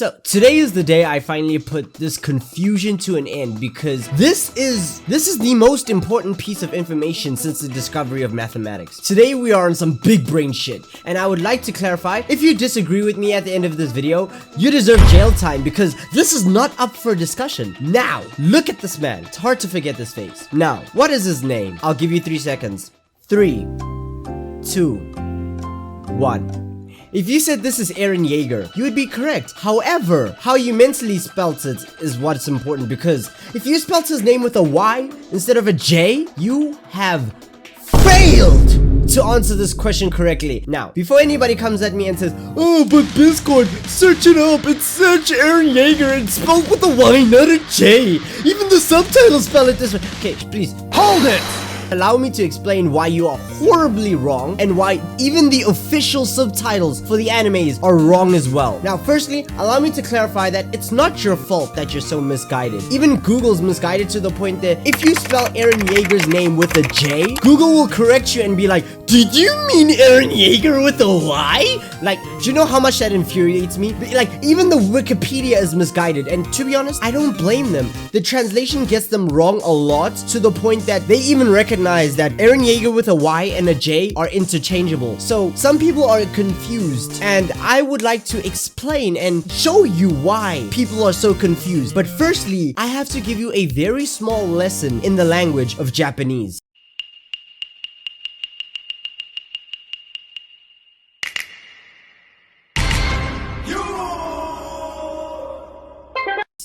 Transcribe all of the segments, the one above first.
So today is the day I finally put this confusion to an end, because this is the most important piece of information since the discovery of mathematics. Today we are on some big brain shit, and I would like to clarify, if you disagree with me at the end of this video, you deserve jail time, because this is not up for discussion. Now, look at this man. It's hard to forget this face. Now, what is his name? I'll give you 3 seconds. 3, 2, 1. If you said this is Eren Yeager, you would be correct. However, how you mentally spelt it is what's important, because if you spelt his name with a Y instead of a J, you have failed to answer this question correctly. Now, before anybody comes at me and says, "Oh, but Biscord, search it up, it's such Eren Yeager, it's spelled with a Y, not a J. Even the subtitles spell it this way." Okay, please, hold it! Allow me to explain why you are horribly wrong, and why even the official subtitles for the animes are wrong as well. Now, firstly, allow me to clarify that it's not your fault that you're so misguided. Even Google's misguided to the point that if you spell Eren Yeager's name with a J, Google will correct you and be like, "Did you mean Eren Yeager with a Y?" Like, do you know how much that infuriates me? Like, even the Wikipedia is misguided, and to be honest, I don't blame them. The translation gets them wrong a lot, to the point that they even recognize that Eren Yeager with a Y and a J are interchangeable. So some people are confused, and I would like to explain and show you why people are so confused. But firstly, I have to give you a very small lesson in the language of Japanese.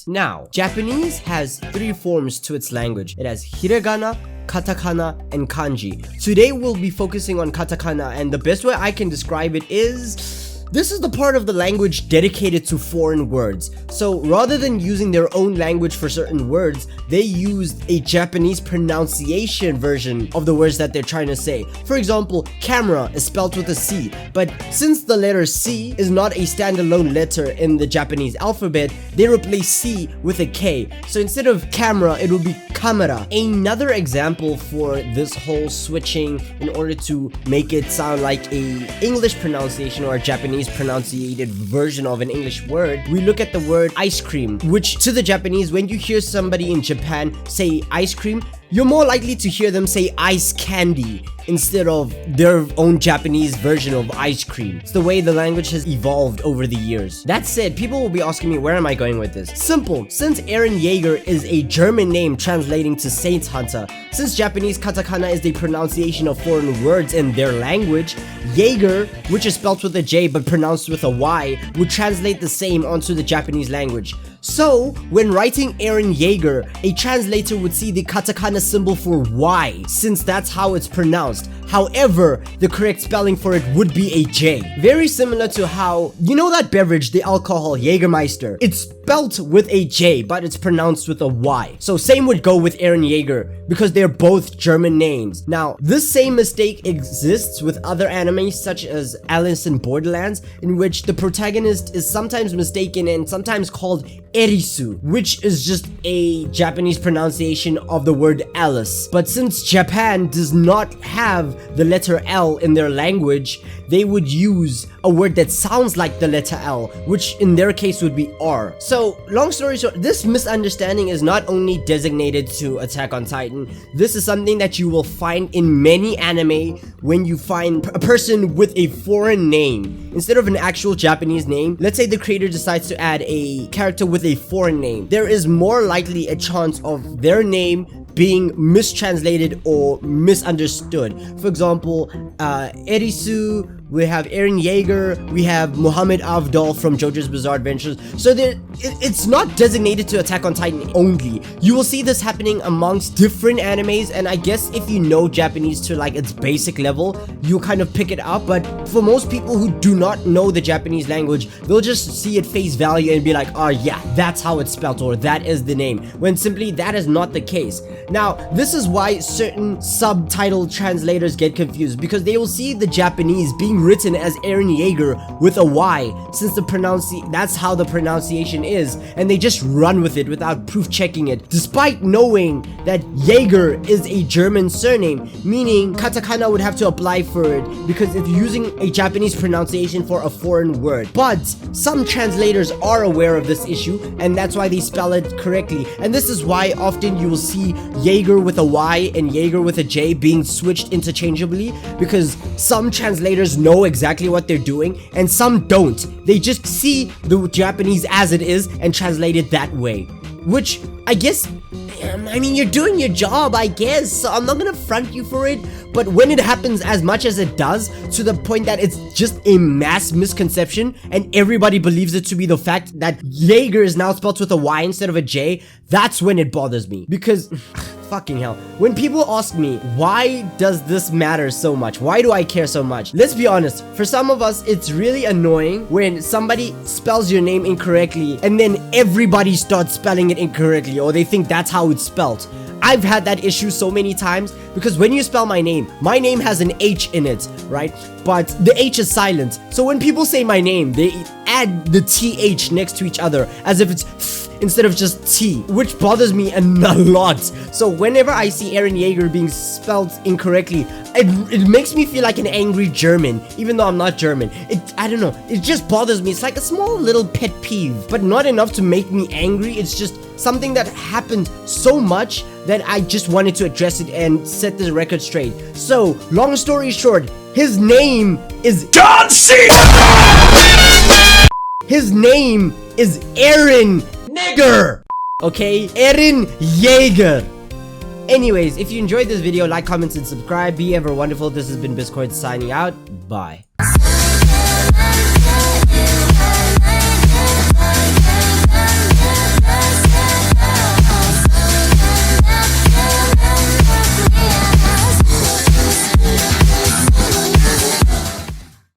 Now, Japanese has 3 forms to its language. It has hiragana, katakana, and kanji. Today we'll be focusing on katakana, and the best way I can describe it is, this is the part of the language dedicated to foreign words. So rather than using their own language for certain words, they used a Japanese pronunciation version of the words that they're trying to say. For example, camera is spelled with a C, but since the letter C is not a standalone letter in the Japanese alphabet, they replace C with a K. So instead of camera, it would be kamera. Another example for this whole switching in order to make it sound like a English pronunciation or a Japanese pronunciated version of an English word, we look at the word ice cream, which to the Japanese, when you hear somebody in Japan say ice cream, you're more likely to hear them say ice candy instead of their own Japanese version of ice cream. It's the way the language has evolved over the years. That said, people will be asking me, where am I going with this? Simple. Since Eren Yeager is a German name translating to Saint Hunter, since Japanese katakana is the pronunciation of foreign words in their language, Yaeger, which is spelled with a J but pronounced with a Y, would translate the same onto the Japanese language. So, when writing Eren Yeager, a translator would see the katakana symbol for Y, since that's how it's pronounced. However, the correct spelling for it would be a J. Very similar to how, you know that beverage, the alcohol, Jägermeister? It's spelt with a J, but it's pronounced with a Y. So same would go with Eren Yeager, because they're both German names. Now, this same mistake exists with other animes such as Alice in Borderlands, in which the protagonist is sometimes mistaken and sometimes called Erisu, which is just a Japanese pronunciation of the word Alice. But since Japan does not have the letter L in their language, they would use a word that sounds like the letter L, which in their case would be R. So, long story short, this misunderstanding is not only designated to Attack on Titan. This is something that you will find in many anime when you find a person with a foreign name. Instead of an actual Japanese name, let's say the creator decides to add a character with a foreign name. There is more likely a chance of their name being mistranslated or misunderstood. For example, Erisu, we have Eren Yeager, we have Muhammad Avdol from JoJo's Bizarre Adventures. So it's not designated to Attack on Titan only. You will see this happening amongst different animes, and I guess if you know Japanese to like its basic level, you kind of pick it up. But for most people who do not know the Japanese language, they'll just see it face value and be like, oh yeah, that's how it's spelled, or that is the name, when simply that is not the case. Now, this is why certain subtitle translators get confused, because they will see the Japanese being written as Eren Yeager with a Y, since that's how the pronunciation is, and they just run with it without proof checking it, despite knowing that Yaeger is a German surname, meaning katakana would have to apply for it because it's using a Japanese pronunciation for a foreign word. But some translators are aware of this issue, and that's why they spell it correctly. And this is why often you will see Yaeger with a Y and Yaeger with a J being switched interchangeably, because some translators know exactly what they're doing and some don't. They just see the Japanese as it is and translate it that way, which I guess, I mean, you're doing your job, I guess, so I'm not gonna front you for it. But when it happens as much as it does, to the point that it's just a mass misconception and everybody believes it to be the fact that Yaeger is now spelled with a Y instead of a J, that's when it bothers me. Because fucking hell, when people ask me, why does this matter so much? Why do I care so much? Let's be honest, for some of us, it's really annoying when somebody spells your name incorrectly and then everybody starts spelling it incorrectly, or they think that's how it's spelled. I've had that issue so many times, because when you spell my name has an H in it, right? But the H is silent. So when people say my name, they add the TH next to each other as if it's instead of just T, which bothers me a lot. So whenever I see Eren Yeager being spelled incorrectly, it makes me feel like an angry German, even though I'm not German. I don't know, it just bothers me. It's like a small little pet peeve, but not enough to make me angry. It's just something that happened so much that I just wanted to address it and set the record straight. So, long story short, his name is John Cena! His name is Eren Yeager! Okay? Eren Yeager! Anyways, if you enjoyed this video, like, comment, and subscribe. Be ever wonderful. This has been Biscord signing out. Bye.